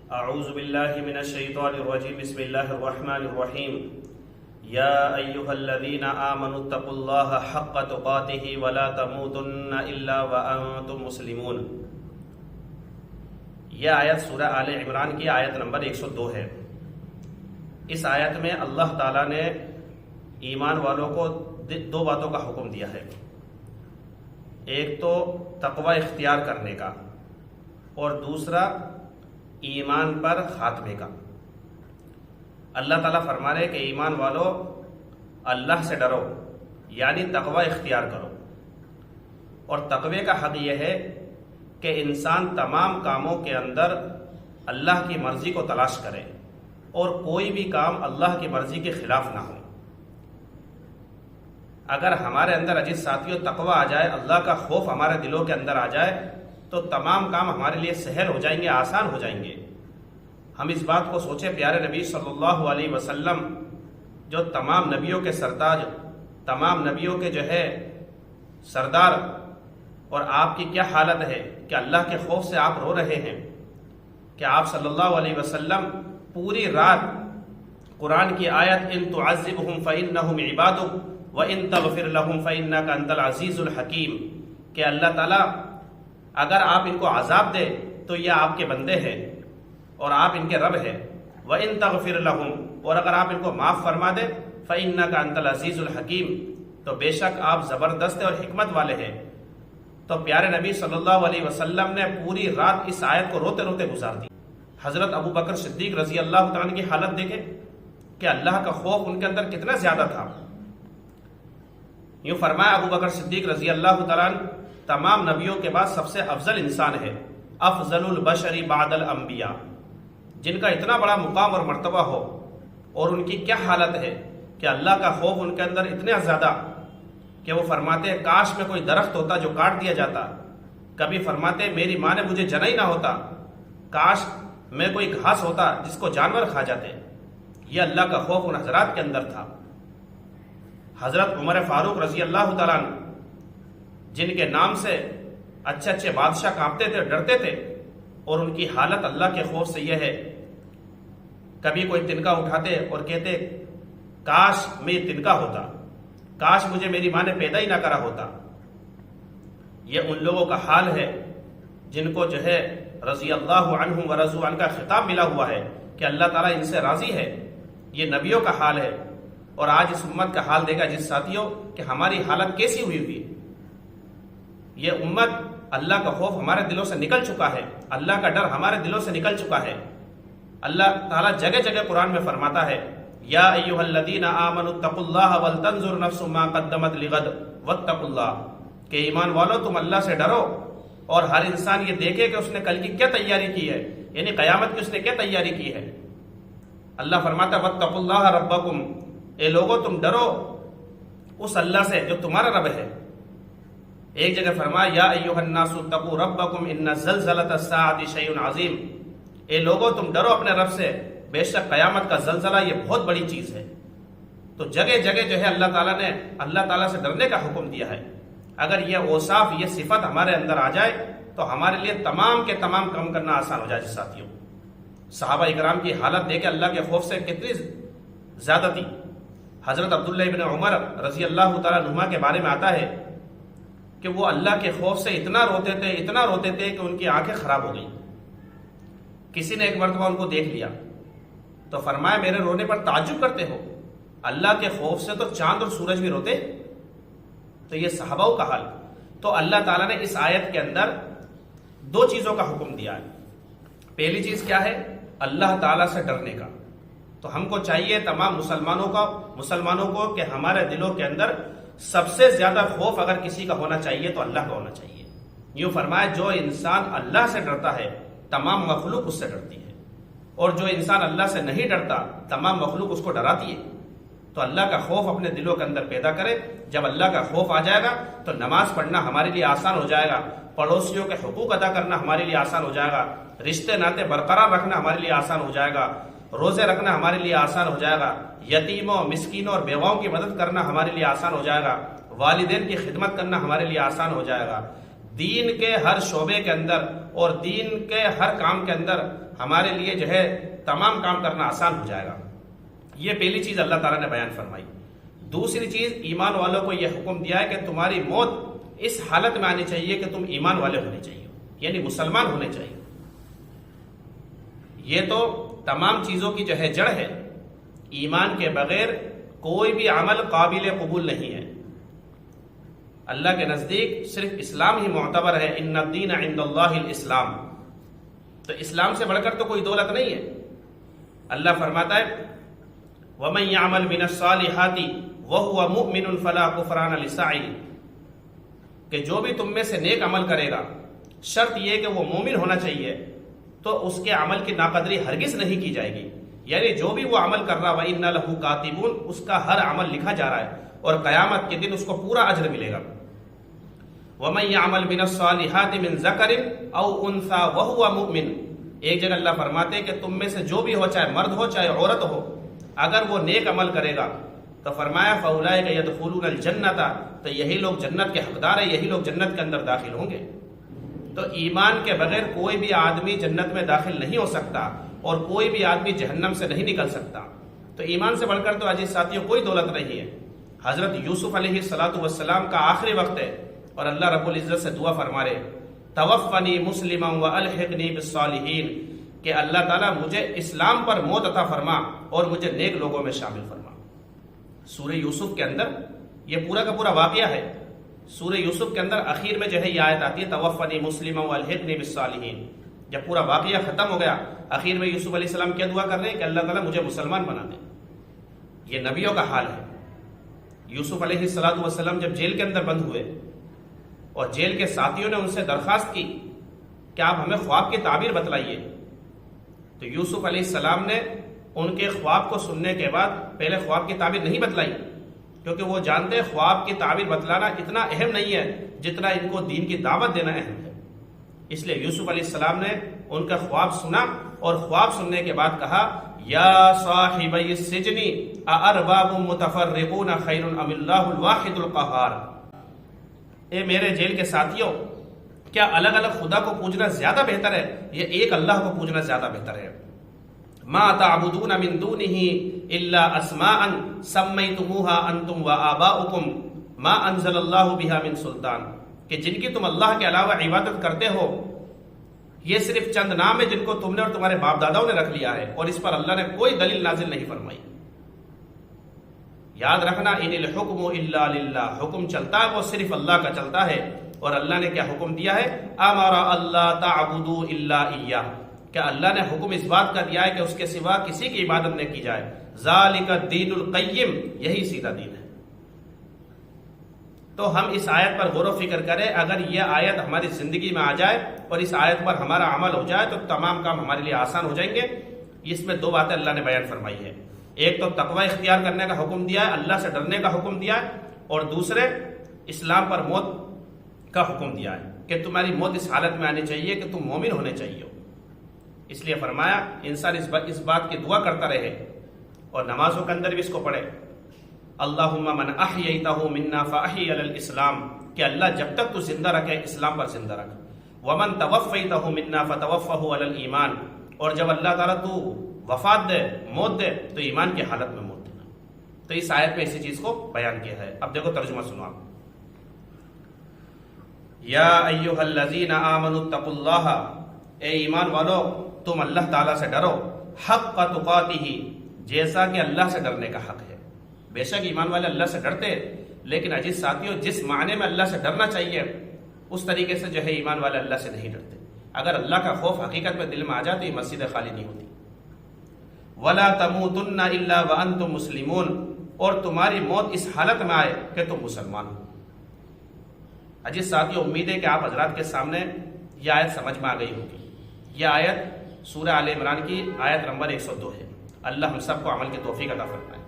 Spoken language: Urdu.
اعوذ باللہ من الشیطان الرجیم بسم اللہ الرحمن الرحیم یا ایہا الذین آمنوا اتقوا اللہ حق تقاتہ ولا تموتن الا وانتم مسلمون۔ یہ آیت سورہ آل عمران کی آیت نمبر 102 ہے۔ اس آیت میں اللہ تعالیٰ نے ایمان والوں کو دو باتوں کا حکم دیا ہے، ایک تو تقوی اختیار کرنے کا اور دوسرا ایمان پر خاتمے کا۔ اللہ تعالیٰ فرما رہے کہ ایمان والو اللہ سے ڈرو، یعنی تقوی اختیار کرو، اور تقوی کا حق یہ ہے کہ انسان تمام کاموں کے اندر اللہ کی مرضی کو تلاش کرے اور کوئی بھی کام اللہ کی مرضی کے خلاف نہ ہو۔ اگر ہمارے اندر عزیز ساتھیوں تقوی آ جائے، اللہ کا خوف ہمارے دلوں کے اندر آ جائے، تو تمام کام ہمارے لیے سہل ہو جائیں گے، آسان ہو جائیں گے۔ ہم اس بات کو سوچیں، پیارے نبی صلی اللہ علیہ وسلم جو تمام نبیوں کے سرتاج، تمام نبیوں کے جو ہے سردار، اور آپ کی کیا حالت ہے کہ اللہ کے خوف سے آپ رو رہے ہیں کہ آپ صلی اللہ علیہ وسلم پوری رات قرآن کی آیت ان تعذبہم فإنہم عبادک وَإِن تَغْفِرْ لَهُمْ فَإِنَّكَ أَنْتَ الْعَزِيزُ الْحَكِيمُ، کہ اللہ تعالیٰ اگر آپ ان کو عذاب دے تو یہ آپ کے بندے ہیں اور آپ ان کے رب ہیں، وَإِن تَغْفِرْ لَهُمْ، اور اگر آپ ان کو معاف فرما دے فَإِنَّكَ أَنْتَ الْعَزِيزُ الْحَكِيمُ، تو بے شک آپ زبردست اور حکمت والے ہیں۔ تو پیارے نبی صلی اللہ علیہ وسلم نے پوری رات اس آیت کو روتے روتے گزار دی۔ حضرت ابو بکر صدیق رضی اللہ تعالیٰ عنہ کی حالت دیکھیں کہ اللہ کا خوف ان کے اندر کتنا زیادہ تھا۔ یوں فرمایا ابو بکر صدیق رضی اللہ تعالیٰ عنہ تمام نبیوں کے بعد سب سے افضل انسان ہے، افضل البشر بعد الانبیاء، جن کا اتنا بڑا مقام اور مرتبہ ہو، اور ان کی کیا حالت ہے کہ اللہ کا خوف ان کے اندر اتنا زیادہ کہ وہ فرماتے ہیں کاش میں کوئی درخت ہوتا جو کاٹ دیا جاتا، کبھی فرماتے میری ماں نے مجھے جنا ہی نہ ہوتا، کاش میں کوئی گھاس ہوتا جس کو جانور کھا جاتے۔ یہ اللہ کا خوف ان حضرات کے اندر تھا۔ حضرت عمر فاروق رضی اللہ تعالیٰ عنہ، جن کے نام سے اچھے اچھے بادشاہ کانپتے تھے، ڈرتے تھے، اور ان کی حالت اللہ کے خوف سے یہ ہے، کبھی کوئی تنکا اٹھاتے اور کہتے کاش میں یہ تنکا ہوتا، کاش مجھے میری ماں نے پیدا ہی نہ کرا ہوتا۔ یہ ان لوگوں کا حال ہے جن کو جو ہے رضی اللہ عنہم ورضوا عنہ کا خطاب ملا ہوا ہے کہ اللہ تعالیٰ ان سے راضی ہے۔ یہ نبیوں کا حال ہے، اور آج اس امت کا حال دیکھا جس ساتھیوں کہ ہماری حالت کیسی ہوئی ہوئی۔ یہ امت اللہ کا خوف ہمارے دلوں سے نکل چکا ہے، اللہ کا ڈر ہمارے دلوں سے نکل چکا ہے۔ اللہ تعالیٰ جگہ جگہ قرآن میں فرماتا ہے یا ایھا الذین آمنوا اتقوا اللہ ولتنظر نفس ما قدمت لغد واتقوا اللہ، کہ ایمان والو تم اللہ سے ڈرو اور ہر انسان یہ دیکھے کہ اس نے کل کی کیا تیاری کی ہے، یعنی قیامت کی اس نے کیا تیاری کی ہے۔ اللہ فرماتا ہے واتقوا اللہ ربکم، اے لوگو تم ڈرو اس اللہ سے جو تمہارا رب ہے۔ ایک جگہ فرمایا یا ایھا الناس اتقوا ربکم ان زلزلۃ الساعۃ شیء عظیم، اے لوگو تم ڈرو اپنے رب سے، بے شک قیامت کا زلزلہ یہ بہت بڑی چیز ہے۔ تو جگہ جگہ جو ہے اللہ تعالیٰ نے اللہ تعالیٰ سے ڈرنے کا حکم دیا ہے۔ اگر یہ اوصاف، یہ صفت ہمارے اندر آ جائے تو ہمارے لیے تمام کے تمام کام کرنا آسان ہو جائے۔ جس ساتھیوں صحابہ اکرام کی حالت دیکھ کے اللہ کے خوف سے کتنی زیادہ تھی۔ حضرت عبداللہ ابن عمر رضی اللہ تعالیٰ عنہما کے بارے میں آتا ہے کہ وہ اللہ کے خوف سے اتنا روتے تھے، اتنا روتے تھے کہ ان کی آنکھیں خراب ہو گئیں۔ کسی نے ایک مرتبہ ان کو دیکھ لیا تو فرمایا میرے رونے پر تعجب کرتے ہو؟ اللہ کے خوف سے تو چاند اور سورج بھی روتے۔ تو یہ صحابہ کا حال۔ تو اللہ تعالیٰ نے اس آیت کے اندر دو چیزوں کا حکم دیا ہے۔ پہلی چیز کیا ہے؟ اللہ تعالیٰ سے ڈرنے کا۔ تو ہم کو چاہیے تمام مسلمانوں کو کہ ہمارے دلوں کے اندر سب سے زیادہ خوف اگر کسی کا ہونا چاہیے تو اللہ کا ہونا چاہیے۔ یوں فرمایا جو انسان اللہ سے ڈرتا ہے تمام مخلوق اس سے ڈرتی ہے، اور جو انسان اللہ سے نہیں ڈرتا تمام مخلوق اس کو ڈراتی ہے۔ تو اللہ کا خوف اپنے دلوں کے اندر پیدا کرے۔ جب اللہ کا خوف آ جائے گا تو نماز پڑھنا ہمارے لیے آسان ہو جائے گا، پڑوسیوں کے حقوق ادا کرنا ہمارے لیے آسان ہو جائے گا، رشتے ناطے برقرار رکھنا ہمارے لیے آسان ہو جائے گا، روزے رکھنا ہمارے لیے آسان ہو جائے گا، یتیموں، مسکینوں اور بیواؤں کی مدد کرنا ہمارے لیے آسان ہو جائے گا، والدین کی خدمت کرنا ہمارے لیے آسان ہو جائے گا۔ دین کے ہر شعبے کے اندر اور دین کے ہر کام کے اندر ہمارے لیے جو ہے تمام کام کرنا آسان ہو جائے گا۔ یہ پہلی چیز اللہ تعالیٰ نے بیان فرمائی۔ دوسری چیز، ایمان والوں کو یہ حکم دیا ہے کہ تمہاری موت اس حالت میں آنی چاہیے کہ تم ایمان والے ہونے چاہیے، یعنی مسلمان ہونے چاہیے۔ یہ تو تمام چیزوں کی جو ہے جڑ ہے۔ ایمان کے بغیر کوئی بھی عمل قابل قبول نہیں ہے۔ اللہ کے نزدیک صرف اسلام ہی معتبر ہے، ان الدین عند اللہ الاسلام۔ تو اسلام سے بڑھ کر تو کوئی دولت نہیں ہے۔ اللہ فرماتا ہے وَمَن يَعْمَلْ مِنَ الصَّالِحَاتِ وَهُوَ مُؤْمِنٌ فَلَا كُفْرَانَ لِسَعْيِهِ، کہ جو بھی تم میں سے نیک عمل کرے گا، شرط یہ کہ وہ مومن ہونا چاہیے، تو اس کے عمل کی ناقدری ہرگز نہیں کی جائے گی۔ یعنی جو بھی وہ عمل کر رہا وَإِنَّ لَهُ كَاتِبُونَ، اس کا ہر عمل لکھا جا رہا ہے اور قیامت کے دن اس کو پورا اجر ملے گا۔ وَمَن يَعْمَلْ مِنَ الصَّالِحَاتِ مِن ذَكَرٍ أَوْ أُنثَىٰ وَهُوَ مُؤْمِنٌ، ایک جگہ اللہ فرماتے ہیں کہ تم میں سے جو بھی ہو، چاہے مرد ہو چاہے عورت ہو، اگر وہ نیک عمل کرے گا تو فرمایا فَأُولَٰئِكَ يَدْخُلُونَ الْجَنَّةَ، تو یہی لوگ جنت کے حقدار ہیں، یہی لوگ جنت کے اندر داخل ہوں گے۔ تو ایمان کے بغیر کوئی بھی آدمی جنت میں داخل نہیں ہو سکتا اور کوئی بھی آدمی جہنم سے نہیں نکل سکتا۔ تو ایمان سے بڑھ کر تو عزیز ساتھیوں کوئی دولت نہیں ہے۔ حضرت یوسف علیہ السلام کا آخری وقت ہے اور اللہ رب العزت سے دعا فرما رہے توفنی مسلما والحقنی بالصالحین، کہ اللہ تعالیٰ مجھے اسلام پر موت عطا فرما اور مجھے نیک لوگوں میں شامل فرما۔ سورہ یوسف کے اندر یہ پورا کا پورا واقعہ ہے۔ سورہ یوسف کے اندر اخیر میں جو ہے یہ آیت آتی ہے توفنی مسلما والحقنی بالصالحین۔ جب پورا واقعہ ختم ہو گیا، اخیر میں یوسف علیہ السلام کیا دعا کر رہے ہیں کہ اللہ تعالیٰ مجھے مسلمان بنا دے۔ یہ نبیوں کا حال ہے۔ یوسف علیہ السلام جب جیل کے اندر بند ہوئے اور جیل کے ساتھیوں نے ان سے درخواست کی کہ آپ ہمیں خواب کی تعبیر بتلائیے، تو یوسف علیہ السلام نے ان کے خواب کو سننے کے بعد پہلے خواب کی تعبیر نہیں بتلائی، کیونکہ وہ جانتے خواب کی تعبیر بتلانا اتنا اہم نہیں ہے جتنا ان کو دین کی دعوت دینا اہم ہے۔ اس لیے یوسف علیہ السلام نے ان کا خواب سنا اور خواب سننے کے بعد کہا یا صاحبی السجن اارباب متفرقون خیر ام اللہ الواحد القہار، اے میرے جیل کے ساتھیوں، کیا الگ الگ خدا کو پوجنا زیادہ بہتر ہے یا ایک اللہ کو پوجنا زیادہ بہتر ہے؟ ما تعبدون من دونه الا اسماء سمیتموها انتم وآباؤکم ما انزل اللہ بها من سلطان، کہ جن کی تم اللہ کے علاوہ عبادت کرتے ہو یہ صرف چند نام ہے جن کو تم نے اور تمہارے باپ داداؤں نے رکھ لیا ہے، اور اس پر اللہ نے کوئی دلیل نازل نہیں فرمائی۔ یاد رکھنا ان الحکم الا للہ، حکم چلتا ہے وہ صرف اللہ کا چلتا ہے، اور اللہ نے کیا حکم دیا ہے؟ امر اللہ تعبدوا الا ایاہ، کہ اللہ نے حکم اس بات کا دیا ہے کہ اس کے سوا کسی کی عبادت نہ کی جائے۔ ذالک الدین القیم، یہی سیدھا دین ہے۔ تو ہم اس آیت پر غور و فکر کریں، اگر یہ آیت ہماری زندگی میں آ جائے اور اس آیت پر ہمارا عمل ہو جائے تو تمام کام ہمارے لیے آسان ہو جائیں گے۔ اس میں دو باتیں اللہ نے بیان فرمائی ہے، ایک تو تقوی اختیار کرنے کا حکم دیا ہے، اللہ سے ڈرنے کا حکم دیا ہے، اور دوسرے اسلام پر موت کا حکم دیا ہے کہ تمہاری موت اس حالت میں آنی چاہیے کہ تم مومن ہونے چاہیے ہو۔ اس لیے فرمایا انسان اس بات کی دعا کرتا رہے اور نمازوں کے اندر بھی اس کو پڑھے، اللہم من احییتہ منا فاحی علی الاسلام، کہ اللہ جب تک تو زندہ رکھے اسلام پر زندہ رکھ، ومن توفیتہ منا فتوفہ علی الایمان، اور جب اللہ تعالیٰ تو وفات دے، موت دے، تو ایمان کی حالت میں موت دینا۔ تو اس آیت میں اسی چیز کو بیان کیا ہے۔ اب دیکھو ترجمہ سنو آپ۔ یا ایھا الذین آمنوا اتقوا اللہ، اے ایمان والو تم اللہ تعالیٰ سے ڈرو، حق تقاتہ، جیسا کہ اللہ سے ڈرنے کا حق ہے۔ بے شک ایمان والے اللہ سے ڈرتے، لیکن عزیز ساتھیوں جس معنی میں اللہ سے ڈرنا چاہیے اس طریقے سے جو ہے ایمان والے اللہ سے نہیں ڈرتے۔ اگر اللہ کا خوف حقیقت میں دل میں آ جائے تو یہ مسجد خالی نہیں ہوتی۔ وَلَا تَمُوتُنَّ إِلَّا وَأَنْتُمْ مُسْلِمُونَ، اور تمہاری موت اس حالت میں آئے کہ تم مسلمان ہو۔ عزیز ساتھیوں امید ہے کہ آپ حضرات کے سامنے یہ آیت سمجھ میں آ گئی ہوگی۔ یہ آیت سورہ آل عمران کی آیت نمبر 102 ہے۔ اللہ ہم سب کو عمل کی توفیق عطا فرمائے۔